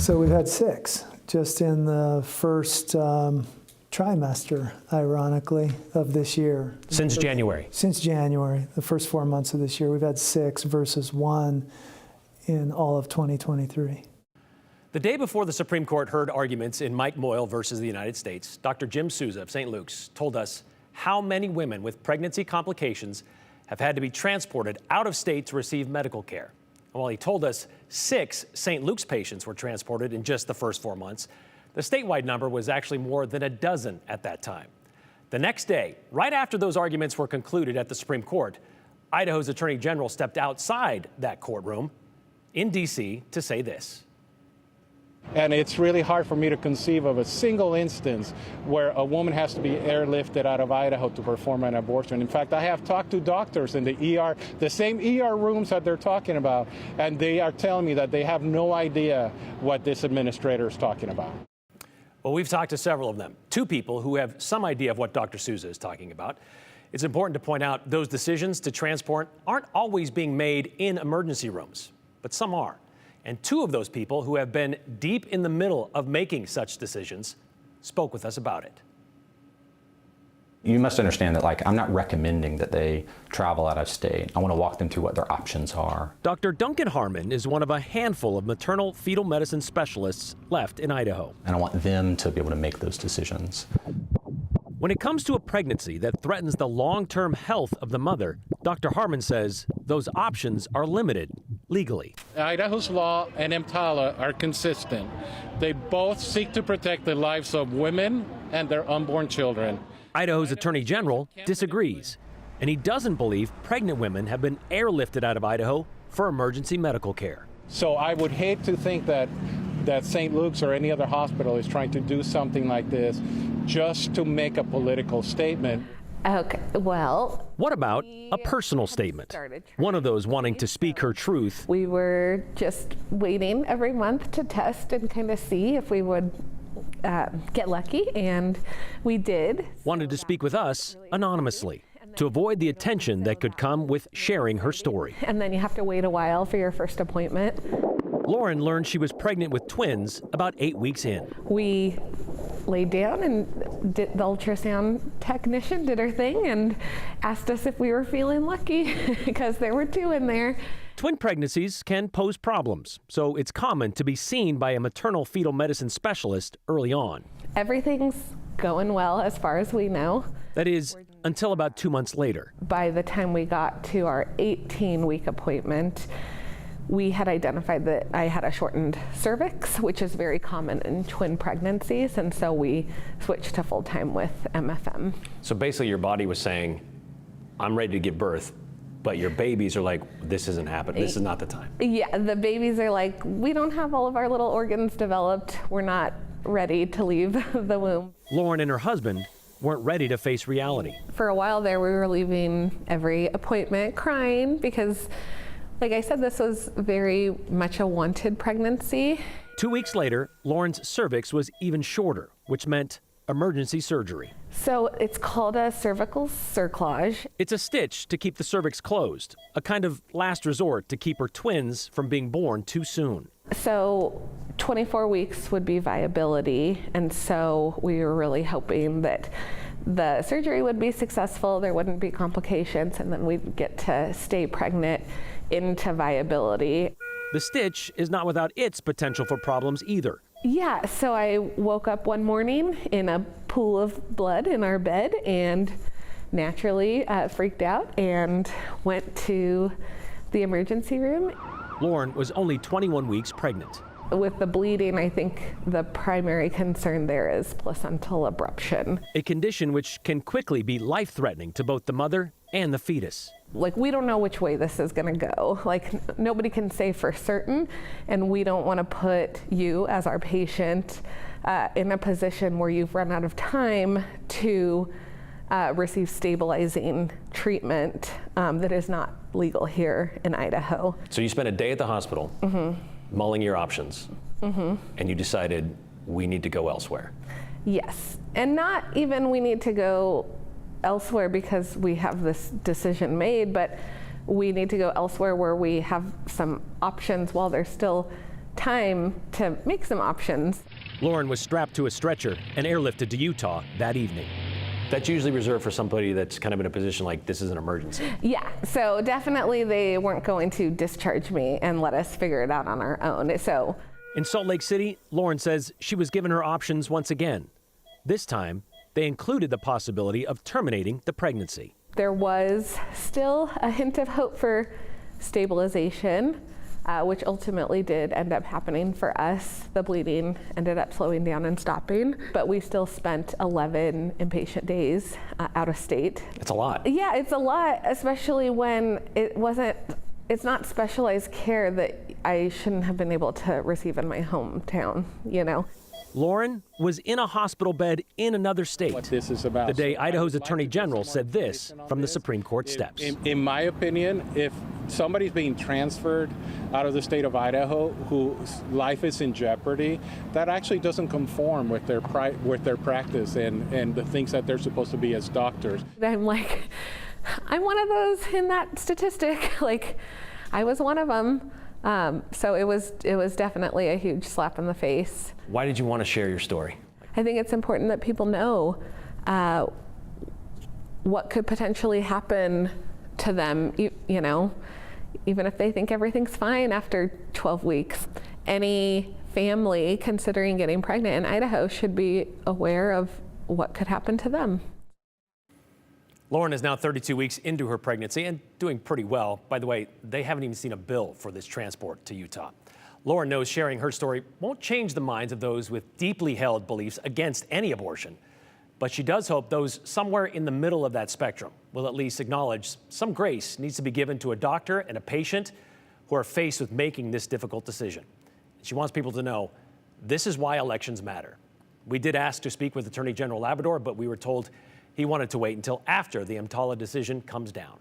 So we've had 6 just in the first trimester, ironically, of this year. Since January? Since January, the first 4 months of this year. We've had 6 versus 1 in all of 2023. The day before the Supreme Court heard arguments in Mike Moyle versus the United States, Dr. Jim Souza of St. Luke's told us how many women with pregnancy complications have had to be transported out of state to receive medical care. And while he told us 6 St. Luke's patients were transported in just the first 4 months, the statewide number was actually more than a dozen at that time. The next day, right after those arguments were concluded at the Supreme Court, Idaho's Attorney General stepped outside that courtroom in D.C. to say this. And it's really hard for me to conceive of a single instance where a woman has to be airlifted out of Idaho to perform an abortion. In fact, I have talked to doctors in the ER, the same ER rooms that they're talking about, and they are telling me that they have no idea what this administrator is talking about. Well, we've talked to several of them, 2 people who have some idea of what Dr. Souza is talking about. It's important to point out those decisions to transport aren't always being made in emergency rooms, but some are. And 2 of those people who have been deep in the middle of making such decisions spoke with us about it. You must understand that, I'm not recommending that they travel out of state. I want to walk them through what their options are. Dr. Duncan Harmon is one of a handful of maternal fetal medicine specialists left in Idaho. And I want them to be able to make those decisions. When it comes to a pregnancy that threatens the long-term health of the mother, Dr. Harmon says those options are limited legally. Idaho's law and EMTALA are consistent. They both seek to protect the lives of women and their unborn children. Idaho's Attorney General disagrees, and he doesn't believe pregnant women have been airlifted out of Idaho for emergency medical care. So I would hate to think that St. Luke's or any other hospital is trying to do something like this just to make a political statement. Okay, well... What about a personal statement? One of those wanting to speak her truth. We were just waiting every month to test and kind of see if we would get lucky, and we did. Wanted to speak with us anonymously to avoid the attention that could come with sharing her story. And then you have to wait a while for your first appointment. Lauren learned she was pregnant with twins about 8 weeks in. We laid down and the ultrasound technician did her thing and asked us if we were feeling lucky because there were 2 in there. Twin pregnancies can pose problems, so it's common to be seen by a maternal fetal medicine specialist early on. Everything's going well as far as we know. That is, until about 2 months later. By the time we got to our 18-week appointment, we had identified that I had a shortened cervix, which is very common in twin pregnancies, and so we switched to full-time with MFM. So basically your body was saying, I'm ready to give birth, but your babies are like, this isn't happening, this is not the time. Yeah, the babies are like, we don't have all of our little organs developed, we're not ready to leave the womb. Lauren and her husband weren't ready to face reality. For a while there, we were leaving every appointment crying because, like I said, this was very much a wanted pregnancy. 2 weeks later, Lauren's cervix was even shorter, which meant emergency surgery. So it's called a cervical cerclage. It's a stitch to keep the cervix closed, a kind of last resort to keep her twins from being born too soon. So 24 weeks would be viability, and so we were really hoping that the surgery would be successful, there wouldn't be complications, and then we'd get to stay pregnant into viability. The stitch is not without its potential for problems either. Yeah, so I woke up one morning in a pool of blood in our bed and naturally freaked out and went to the emergency room. Lauren was only 21 weeks pregnant. With the bleeding, I think the primary concern there is placental abruption. A condition which can quickly be life-threatening to both the mother and the fetus. Like, we don't know which way this is gonna go. Like, nobody can say for certain, and we don't wanna put you as our patient in a position where you've run out of time to receive stabilizing treatment that is not legal here in Idaho. So you spent a day at the hospital mulling your options, and you decided we need to go elsewhere. Yes, and not even we need to go elsewhere because we have this decision made, but we need to go elsewhere where we have some options while there's still time to make some options. Lauren was strapped to a stretcher and airlifted to Utah that evening. That's usually reserved for somebody that's kind of in a position like this is an emergency. Yeah, so definitely they weren't going to discharge me and let us figure it out on our own. So in Salt Lake City, Lauren says she was given her options once again. This time, they included the possibility of terminating the pregnancy. there was still a hint of hope for stabilization, which ultimately did end up happening for us. The bleeding ended up slowing down and stopping, but we still spent 11 inpatient days out of state. It's a lot. Yeah, it's a lot, especially when it's not specialized care that I shouldn't have been able to receive in my hometown, you know. Lauren was in a hospital bed in another state. What this is about. The day So Idaho's I would like Attorney to get General some said this information on from the this. Supreme Court steps. In my opinion, if somebody's being transferred out of the state of Idaho whose life is in jeopardy, that actually doesn't conform with their practice and the things that they're supposed to be as doctors. I'm like, I'm one of those in that statistic. Like, I was one of them. So it was definitely a huge slap in the face. Why did you want to share your story? I think it's important that people know what could potentially happen to them, you know, even if they think everything's fine after 12 weeks. Any family considering getting pregnant in Idaho should be aware of what could happen to them. Lauren is now 32 weeks into her pregnancy and doing pretty well. By the way, they haven't even seen a bill for this transport to Utah. Lauren knows sharing her story won't change the minds of those with deeply held beliefs against any abortion. But she does hope those somewhere in the middle of that spectrum will at least acknowledge some grace needs to be given to a doctor and a patient who are faced with making this difficult decision. She wants people to know this is why elections matter. We did ask to speak with Attorney General Labrador, but we were told he wanted to wait until after the EMTALA decision comes down.